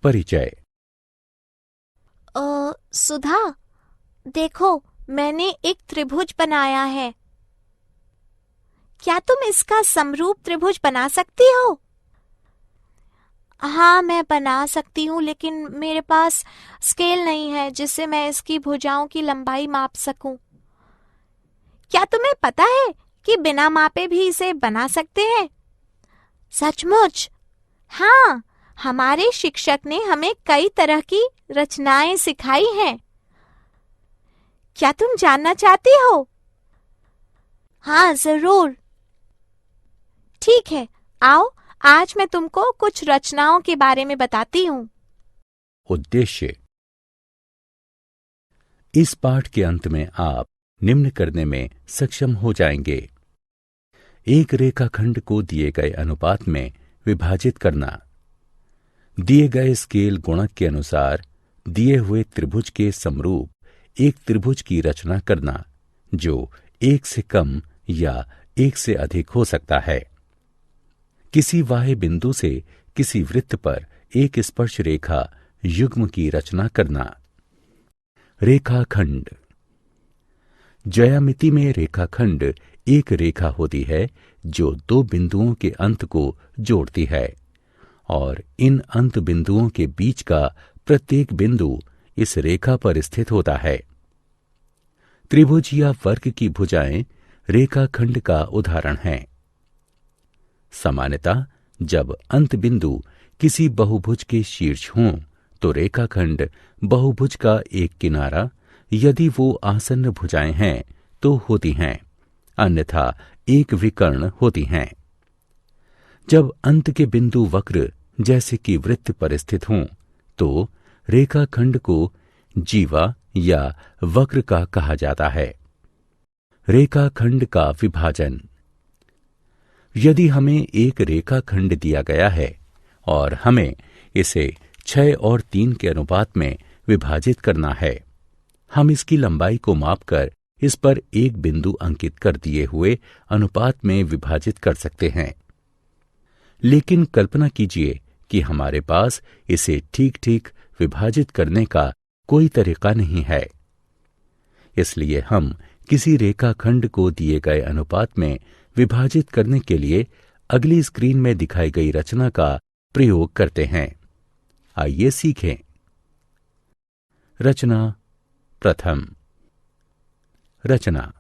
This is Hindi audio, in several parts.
परिचय। सुधा, देखो मैंने एक त्रिभुज बनाया है। क्या तुम इसका समरूप त्रिभुज बना सकती हो? हाँ, मैं बना सकती हूँ, लेकिन मेरे पास स्केल नहीं है जिससे मैं इसकी भुजाओं की लंबाई माप सकूं। क्या तुम्हें पता है कि बिना मापे भी इसे बना सकते हैं? सचमुच? हाँ, हमारे शिक्षक ने हमें कई तरह की रचनाएं सिखाई हैं। क्या तुम जानना चाहती हो? हाँ, जरूर। ठीक है, आओ आज मैं तुमको कुछ रचनाओं के बारे में बताती हूँ। उद्देश्य। इस पाठ के अंत में आप निम्न करने में सक्षम हो जाएंगे। एक रेखाखंड को दिए गए अनुपात में विभाजित करना। दिए गए स्केल गुणक के अनुसार दिए हुए त्रिभुज के समरूप एक त्रिभुज की रचना करना, जो एक से कम या एक से अधिक हो सकता है। किसी बाह्य बिंदु से किसी वृत्त पर एक स्पर्श रेखा युग्म की रचना करना। रेखाखंड। ज्यामिति में रेखाखंड एक रेखा होती है जो दो बिंदुओं के अंत को जोड़ती है, और इन अंत बिंदुओं के बीच का प्रत्येक बिंदु इस रेखा पर स्थित होता है। त्रिभुज या वर्ग की भुजाएं रेखाखंड का उदाहरण हैं। सामान्यतः जब अंत बिंदु किसी बहुभुज के शीर्ष हों तो रेखाखंड बहुभुज का एक किनारा, यदि वो आसन्न भुजाएं हैं तो होती हैं, अन्यथा एक विकर्ण होती हैं। जब अंत के बिंदु वक्र जैसे कि वृत्त पर स्थित हों तो रेखाखंड को जीवा या वक्र का कहा जाता है। रेखाखंड का विभाजन। यदि हमें एक रेखाखंड दिया गया है और हमें इसे 6 और 3 के अनुपात में विभाजित करना है, हम इसकी लंबाई को मापकर इस पर एक बिंदु अंकित कर दिए हुए अनुपात में विभाजित कर सकते हैं। लेकिन कल्पना कीजिए कि हमारे पास इसे ठीक ठीक विभाजित करने का कोई तरीका नहीं है। इसलिए हम किसी रेखाखंड को दिए गए अनुपात में विभाजित करने के लिए अगली स्क्रीन में दिखाई गई रचना का प्रयोग करते हैं। आइए सीखें। रचना। प्रथम। रचना।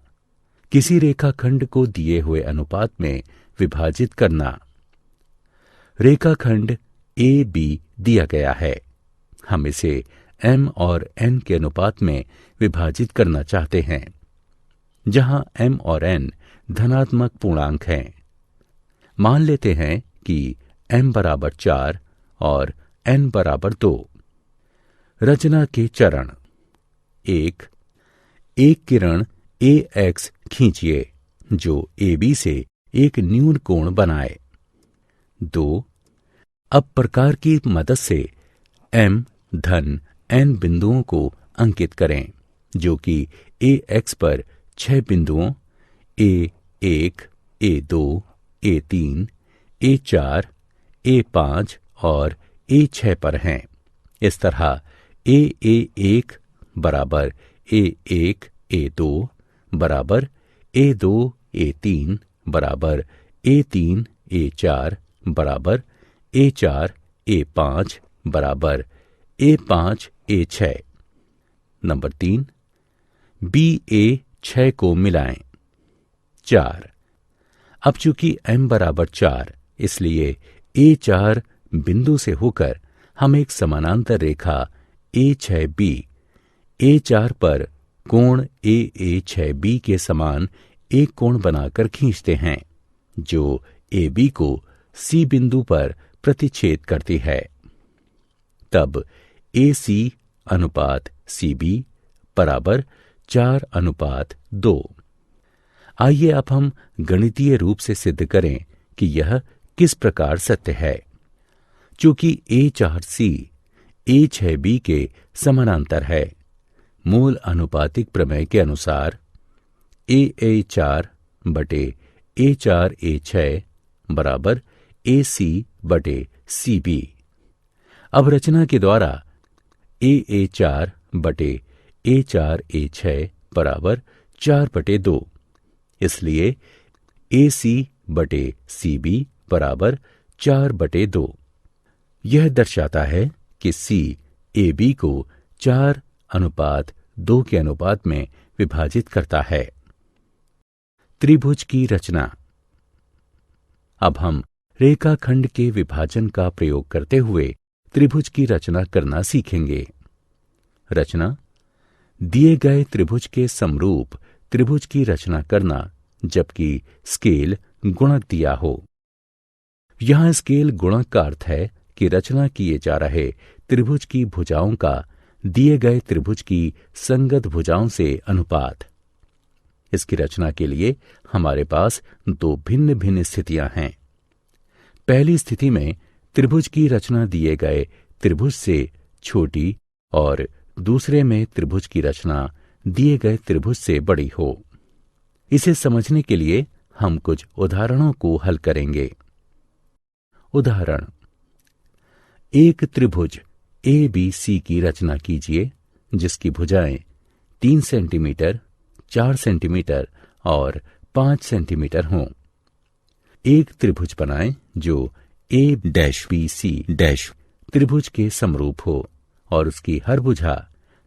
किसी रेखाखंड को दिए हुए अनुपात में विभाजित करना। रेखाखंड ए बी दिया गया है। हम इसे m और n के अनुपात में विभाजित करना चाहते हैं, जहां m और n धनात्मक पूर्णांक हैं। मान लेते हैं कि m बराबर 4 और n बराबर 2। रचना के चरण। 1। एक किरण AX खींचिए जो AB से एक न्यून कोण बनाए। 2। अब प्रकार की मदद से m धन n बिंदुओं को अंकित करें, जो कि AX पर 6 बिंदुओं A1, A2, A3, A4, A5 और A6 पर हैं। इस तरह A1 बराबर A1, A2 बराबर A2, A3 बराबर A3, A4 बराबर A4, A5 बराबर A5, A6। नंबर 3। BA6 को मिलाएं। 4। अब चूंकि m बराबर 4, इसलिए A4 बिंदु से होकर हम एक समानांतर रेखा A6B A4 पर कोण AA6B के समान एक कोण बनाकर खींचते हैं, जो AB को C बिंदु पर प्रतिच्छेद करती है। तब AC अनुपात CB बराबर 4:2। आइए अब हम गणितीय रूप से सिद्ध करें कि यह किस प्रकार सत्य है। चूंकि A4C A6B के समानांतर है, मूल अनुपातिक प्रमेय के अनुसार AA4 बटे A4A6 बराबर AC बटे CB। अब रचना के द्वारा A4 बटे A4A6 बराबर 4/2, इसलिए AC बटे CB बराबर 4/2। यह दर्शाता है कि C AB को 4:2 के अनुपात में विभाजित करता है। त्रिभुज की रचना। अब हम रेखाखंड के विभाजन का प्रयोग करते हुए त्रिभुज की रचना करना सीखेंगे। रचना। दिए गए त्रिभुज के समरूप त्रिभुज की रचना करना, जबकि स्केल गुणक दिया हो। यहां स्केल गुणक का अर्थ है कि रचना किए जा रहे त्रिभुज की भुजाओं का दिए गए त्रिभुज की संगत भुजाओं से अनुपात। इसकी रचना के लिए हमारे पास दो भिन्न भिन्न स्थितियां हैं। पहली स्थिति में त्रिभुज की रचना दिए गए त्रिभुज से छोटी और दूसरे में त्रिभुज की रचना दिए गए त्रिभुज से बड़ी हो। इसे समझने के लिए हम कुछ उदाहरणों को हल करेंगे। उदाहरण। एक त्रिभुज ABC की रचना कीजिए जिसकी भुजाएं 3 सेंटीमीटर, 4 सेंटीमीटर और 5 सेंटीमीटर हों। एक त्रिभुज बनाएं जो ABC त्रिभुज के समरूप हो और उसकी हर भुजा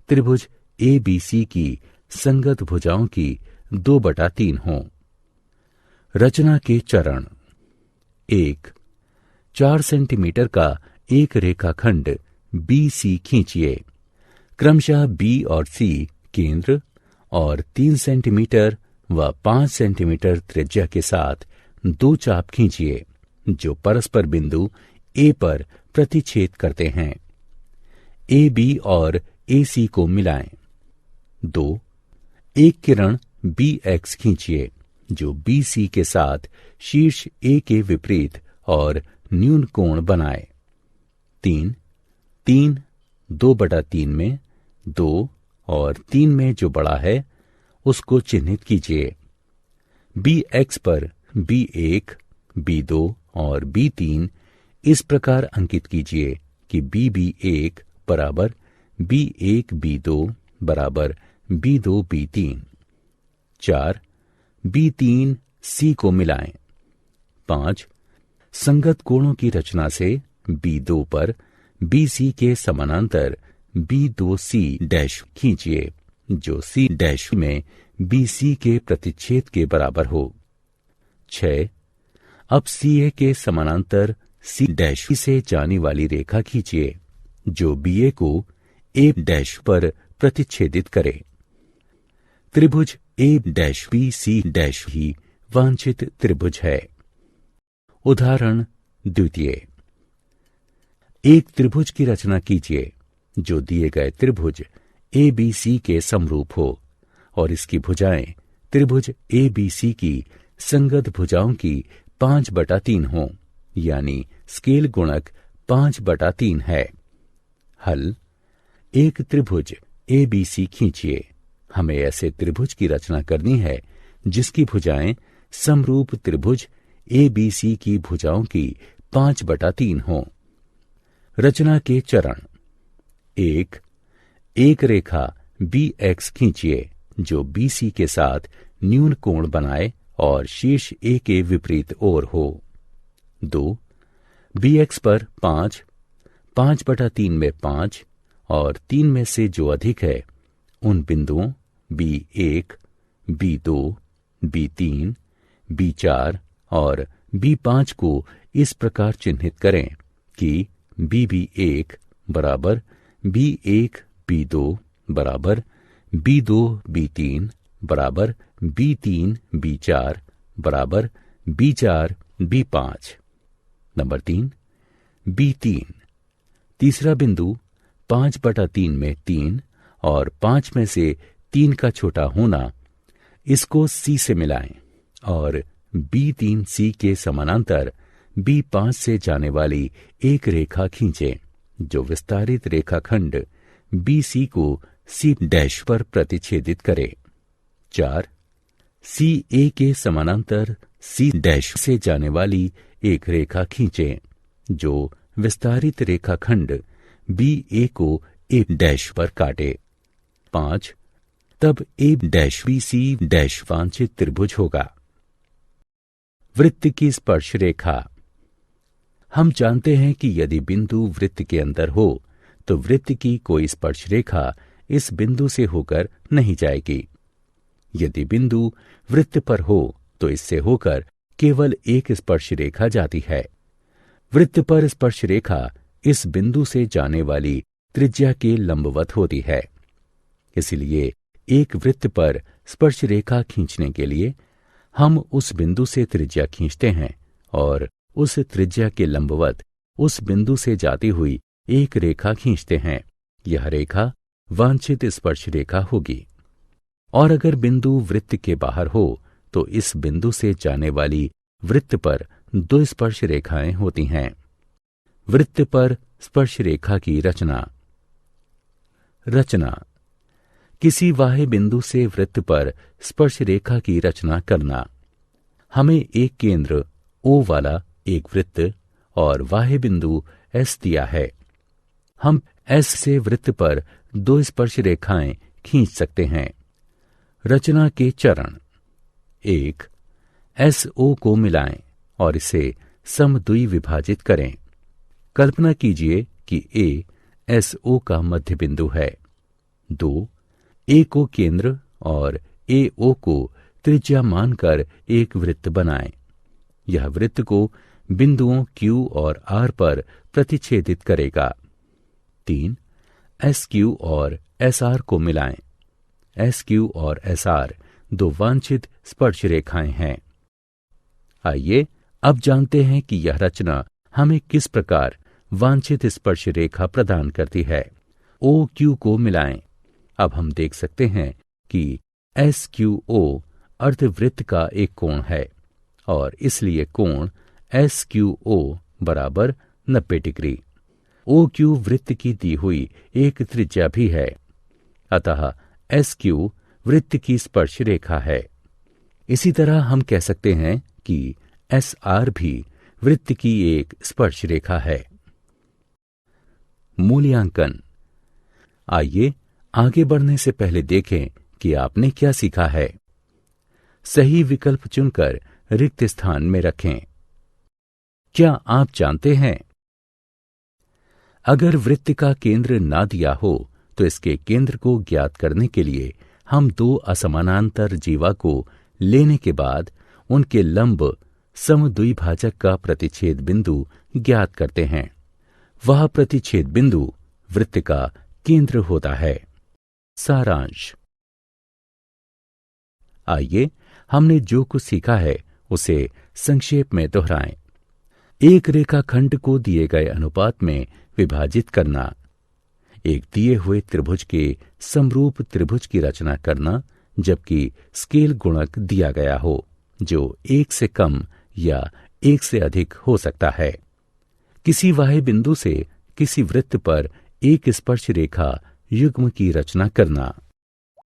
त्रिभुज ABC की संगत भुजाओं की 2/3 हो। रचना के चरण। 1. 4 सेंटीमीटर का एक रेखाखंड BC खींचिए। क्रमशः B और C केंद्र और 3 सेंटीमीटर व 5 सेंटीमीटर त्रिज्या के साथ दो चाप खींचिए जो परस्पर बिंदु A पर प्रतिच्छेद करते हैं। AB और AC को मिलाएं। 2. एक किरण BX खींचिए जो BC के साथ शीर्ष A के विपरीत और न्यून कोण बनाए। 3. 2/3 में 2 और 3 में जो बड़ा है उसको चिन्हित कीजिए। BX पर B1, B2 और B3 इस प्रकार अंकित कीजिए कि BB1 बराबर B1 B2 बराबर B2 B3। 4. B3 C को मिलाएं। 5. संगत कोणों की रचना से B2 पर BC के समानांतर B2C' खींचिए जो C' में BC के प्रतिच्छेद के बराबर हो। 6. अब CA के समानांतर C' से जाने वाली रेखा खींचिए जो BA को A' पर प्रतिच्छेदित करे। त्रिभुज ABC' ही वांछित त्रिभुज है। उदाहरण द्वितीय। एक त्रिभुज की रचना कीजिए जो दिए गए त्रिभुज ABC के समरूप हो और इसकी भुजाएं त्रिभुज ABC की संगत भुजाओं की 5/3 हों, यानी स्केल गुणक 5/3 है। हल। एक त्रिभुज ABC खींचिए। हमें ऐसे त्रिभुज की रचना करनी है जिसकी भुजाएं समरूप त्रिभुज ABC की भुजाओं की 5/3 हों। रचना के चरण। 1. एक रेखा BX खींचिए जो BC के साथ न्यून कोण बनाए और शीर्ष A के विपरीत ओर हो। 2. BX पर 5, 5/3 में 5 और 3 में से जो अधिक है उन बिंदुओं B1, B2, B3, B4 और B5 को इस प्रकार चिन्हित करें कि BB1 बराबर B1 B2 बराबर B2 B3 बराबर B3 B4 बराबर B4 B5। नंबर 3. B3 तीसरा बिंदु 5/3 में 3 और 5 में से 3 का छोटा होना, इसको C से मिलाएं और B3C के समानांतर B5 से जाने वाली एक रेखा खींचें जो विस्तारित रेखाखंड BC को C' पर प्रतिच्छेदित करे। 4. CA के समानांतर C' से जाने वाली एक रेखा खींचें जो विस्तारित रेखाखंड बी ए को ए डैश पर काटे। 5. तब ए डैश बी सी डैश वांछित त्रिभुज होगा। वृत्त की स्पर्श रेखा। हम जानते हैं कि यदि बिंदु वृत्त के अंदर हो तो वृत्त की कोई स्पर्श रेखा इस बिंदु से होकर नहीं जाएगी। यदि बिंदु वृत्त पर हो तो इससे होकर केवल एक स्पर्श रेखा जाती है। वृत्त पर स्पर्श रेखा इस बिंदु से जाने वाली त्रिज्या के लंबवत होती है। इसलिए एक वृत्त पर स्पर्श रेखा खींचने के लिए हम उस बिंदु से त्रिज्या खींचते हैं और उस त्रिज्या के लंबवत उस बिंदु से जाती हुई एक रेखा खींचते हैं। यह रेखा वांछित स्पर्श रेखा होगी। और अगर बिंदु वृत्त के बाहर हो तो इस बिंदु से जाने वाली वृत्त पर 2 स्पर्श रेखाएं होती हैं। वृत्त पर स्पर्श रेखा की रचना। किसी बाह्य बिंदु से वृत्त पर स्पर्श रेखा की रचना करना। हमें एक केंद्र O वाला एक वृत्त और बाह्य बिंदु S दिया है। हम S से वृत्त पर 2 स्पर्श रेखाएं खींच सकते हैं। रचना के चरण। 1. SO को मिलाएं और इसे समद्वि विभाजित करें। कल्पना कीजिए कि A SO का मध्य बिंदु है। 2. A को केंद्र और AO को त्रिज्या मानकर एक वृत्त बनाएं। यह वृत्त को बिंदुओं Q और R पर प्रतिच्छेदित करेगा। 3. SQ और SR को मिलाएं। SQ और SR 2 वांछित स्पर्श रेखाएं हैं। आइए अब जानते हैं कि यह रचना हमें किस प्रकार वांछित स्पर्श रेखा प्रदान करती है। OQ को मिलाएं। अब हम देख सकते हैं कि SQO अर्धवृत्त का एक कोण है और इसलिए कोण SQO बराबर 90 डिग्री। OQ वृत्त की दी हुई एक त्रिज्या भी है, अतः SQ वृत्त की स्पर्श रेखा है। इसी तरह हम कह सकते हैं कि SR भी वृत्त की एक स्पर्श रेखा है। मूल्यांकन। आइए आगे बढ़ने से पहले देखें कि आपने क्या सीखा है। सही विकल्प चुनकर रिक्त स्थान में रखें। क्या आप जानते हैं, अगर वृत्त का केंद्र ना दिया हो तो इसके केंद्र को ज्ञात करने के लिए हम 2 असमानांतर जीवा को लेने के बाद उनके लंब समद्विभाजक का प्रतिच्छेद बिंदु ज्ञात करते हैं। वह प्रतिच्छेद बिंदु वृत्त का केंद्र होता है। सारांश। आइए हमने जो कुछ सीखा है उसे संक्षेप में दोहराएं। एक रेखाखंड को दिए गए अनुपात में विभाजित करना, एक दिए हुए त्रिभुज के समरूप त्रिभुज की रचना करना जबकि स्केल गुणक दिया गया हो जो 1 से कम या 1 से अधिक हो सकता है। किसी बाह्य बिंदु से किसी वृत्त पर एक स्पर्श रेखा युग्म की रचना करना।